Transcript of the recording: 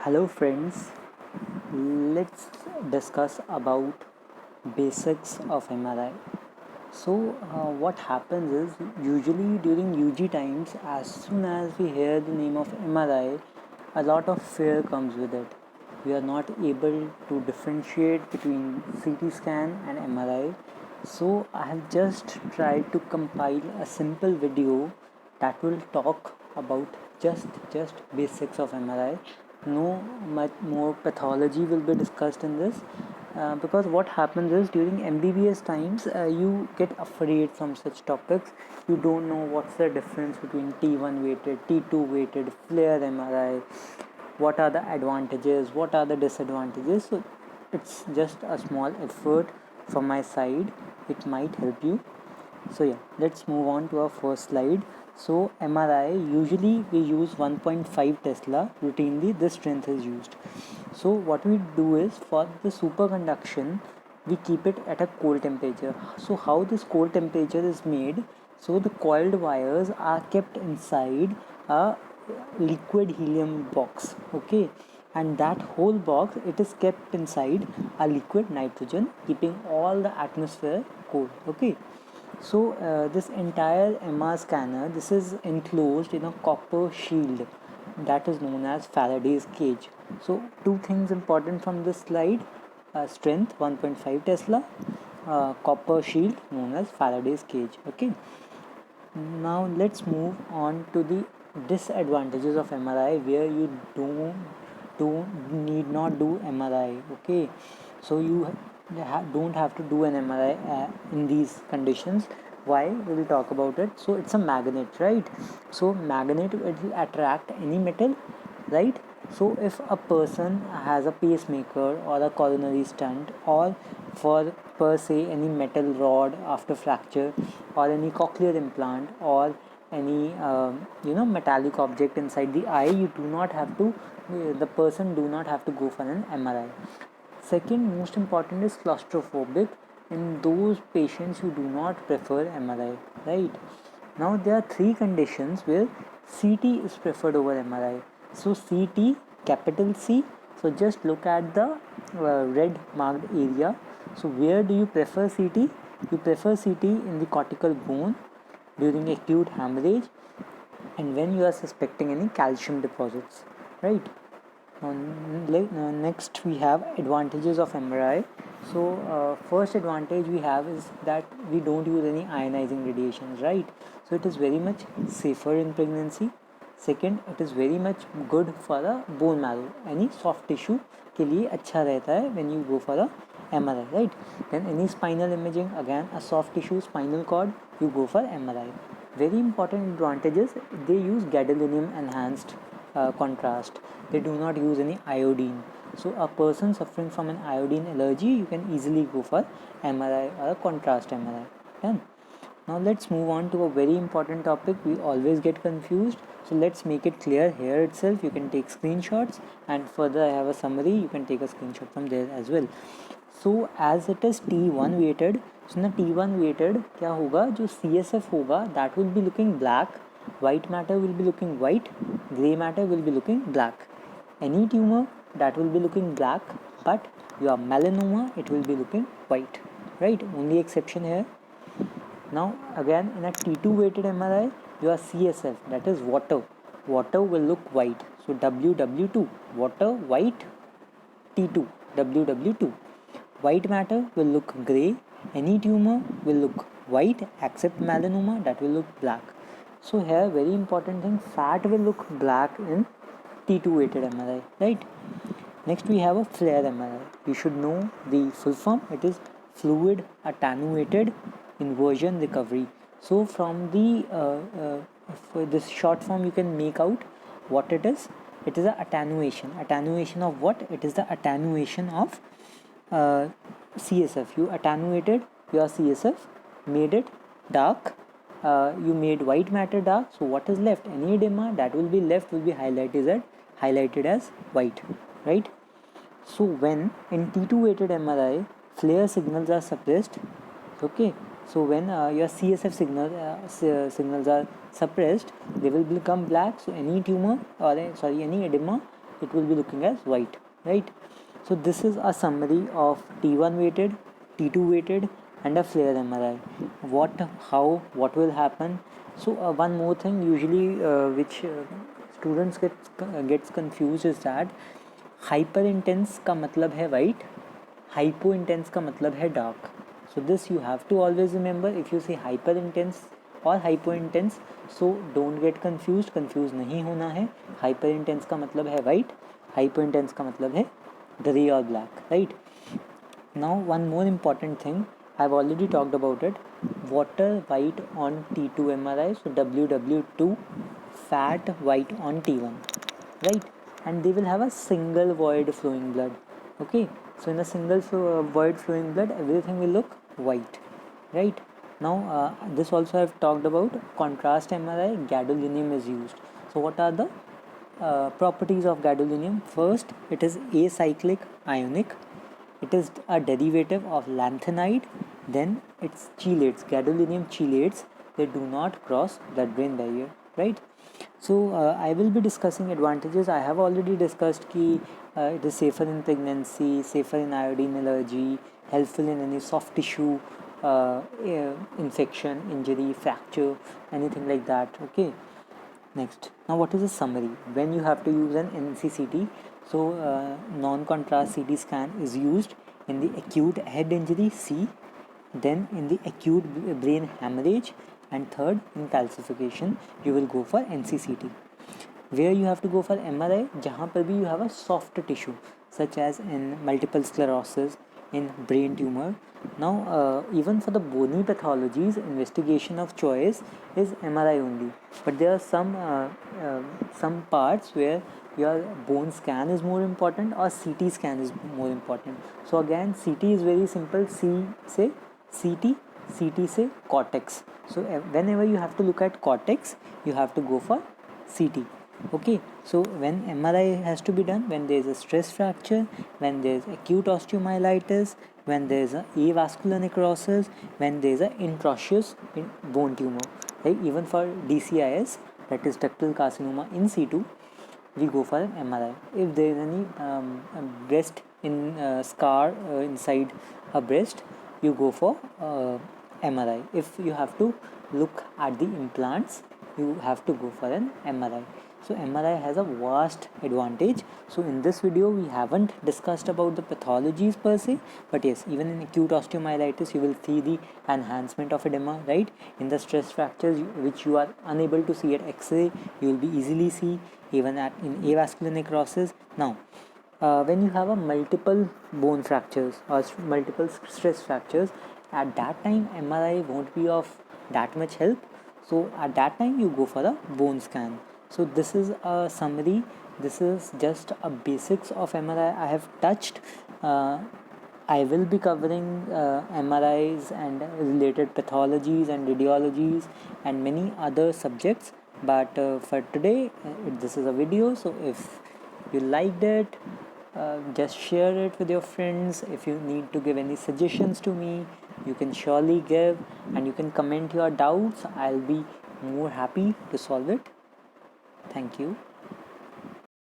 Hello friends, let's discuss about basics of MRI. What happens is usually during UG times, as soon as we hear the name of MRI, a lot of fear comes with it. We are not able to differentiate between CT scan and MRI. So, I have just tried to compile a simple video that will talk about just basics of MRI. No much more pathology will be discussed in this, because what happens is during MBBS times you get afraid from such topics. You don't know what's the difference between T1 weighted, T2 weighted, FLAIR MRI, what are the advantages, what are the disadvantages. So it's just a small effort from my side, it might help you. So yeah, let's move on to our first slide. So MRI, usually we use 1.5 Tesla routinely, this strength is used. So what we do is, for the superconduction, we keep it at a cold temperature. So how this cold temperature is made? So the coiled wires are kept inside a liquid helium box, okay, and that whole box, it is kept inside a liquid nitrogen, keeping all the atmosphere cold, okay. So this entire MR scanner, this is enclosed in a copper shield that is known as Faraday's cage. So two things important from this slide: strength 1.5 Tesla, copper shield known as Faraday's cage. Okay. Now let's move on to the disadvantages of MRI, where you don't need not do MRI. Okay, so you don't have to do an MRI in these conditions. Why? We'll talk about it. So it's a magnet, right? So magnet, it will attract any metal, right? So if a person has a pacemaker or a coronary stent, or for per se any metal rod after fracture, or any cochlear implant, or any metallic object inside the eye, you do not have to the person do not have to go for an MRI. Second most important is claustrophobic. In those patients who do not prefer MRI, right? Now there are three conditions where CT is preferred over MRI. So CT, capital C. So just look at the red marked area. So where do you prefer CT? You prefer CT in the cortical bone during acute hemorrhage, and when you are suspecting any calcium deposits, right? Next we have advantages of MRI. So first advantage we have is that we don't use any ionizing radiations, right? So it is very much safer in pregnancy. Second, it is very much good for the bone marrow, any soft tissue के लिए अच्छा रहता है when you go for a MRI, right? Then any spinal imaging, again a soft tissue, spinal cord, you go for MRI. Very important advantages, they use gadolinium enhanced contrast. They do not use any iodine. So a person suffering from an iodine allergy, you can easily go for MRI or a contrast MRI. Done. Now let's move on to a very important topic. We always get confused, so let's make it clear here itself. You can take screenshots, and further I have a summary, you can take a screenshot from there as well. So as it is T1 weighted, so in the T1 weighted क्या होगा, जो CSF होगा that will be looking black, white matter will be looking white, gray matter will be looking black. Any tumor that will be looking black, but your melanoma, it will be looking white, right? Only exception here. Now again in a T2 weighted MRI, your CSF, that is water will look white. So WW2, water white, T2 WW2. White matter will look gray. Any tumor will look white except melanoma, that will look black. So here very important thing, fat will look black in T2 weighted MRI, right? Next we have a FLAIR MRI. You should know the full form. It is fluid attenuated inversion recovery. So from the for this short form, you can make out what it is. It is a attenuation of what? It is the attenuation of CSF. You attenuated your CSF, made it dark. You made white matter dark. So what is left? Any edema that will be left will be highlighted as white, right? So when in T2 weighted MRI, FLAIR signals are suppressed. Okay, so when your CSF signals are suppressed, they will become black. So any tumor, or any edema it will be looking as white, right? So this is a summary of T1 weighted, T2 weighted, and a FLAIR MRI. What, how, what will happen? So one more thing usually which students gets confused is that hyper intense का मतलब है white, hypo intense का मतलब है dark. So this you have to always remember. If you say hyper intense और hypo intense, so don't get confused. Confused नहीं होना है. Hyper intense का मतलब है white, hypo intense का मतलब है grey or black, right? Now one more important thing, I've already talked about it. Water white on T2 MRI, so WW2, fat white on T1, right? And they will have a single void flowing blood. Okay, so in a single void flowing blood, everything will look white, right? Now this also I've talked about. Contrast MRI, gadolinium is used. So what are the properties of gadolinium? First, it is acyclic ionic. It is a derivative of lanthanide. Then it's chelates, gadolinium chelates. They do not cross blood-brain barrier, right? So I will be discussing advantages. I have already discussed कि it is safer in pregnancy, safer in iodine allergy, helpful in any soft tissue infection, injury, fracture, anything like that. Okay. Next, now what is a summary? When you have to use an NCCT, so non-contrast CT scan is used in the acute head injury C, then in the acute brain hemorrhage, and third in calcification you will go for NCCT. Where you have to go for MRI, जहाँ पर भी you have a soft tissue such as in multiple sclerosis, in brain tumor. Now even for the bony pathologies, investigation of choice is MRI only, but there are some parts where your bone scan is more important or CT scan is more important. So again CT is very simple, C say CT, CT say cortex. So whenever you have to look at cortex, you have to go for CT. Okay, so when MRI has to be done, when there is a stress fracture, when there is acute osteomyelitis, when there is a avascular necrosis, when there is a intraosseous bone tumor, right? Even for DCIS, that is ductal carcinoma in situ, we go for an MRI. If there is any breast scar inside a breast, you go for MRI. If you have to look at the implants, you have to go for an MRI. So MRI has a vast advantage. So in this video we haven't discussed about the pathologies per se, but yes, even in acute osteomyelitis you will see the enhancement of edema, right? In the stress fractures which you are unable to see at X-ray, you will be easily see even in avascular necrosis. Now when you have a multiple bone fractures or multiple stress fractures, at that time MRI won't be of that much help. So at that time you go for a bone scan. So this is a summary. This is just a basics of MRI I have touched. I will be covering MRIs and related pathologies and radiologies and many other subjects. But for today, this is a video. So if you liked it, just share it with your friends. If you need to give any suggestions to me, you can surely give, and you can comment your doubts. I'll be more happy to solve it. Thank you.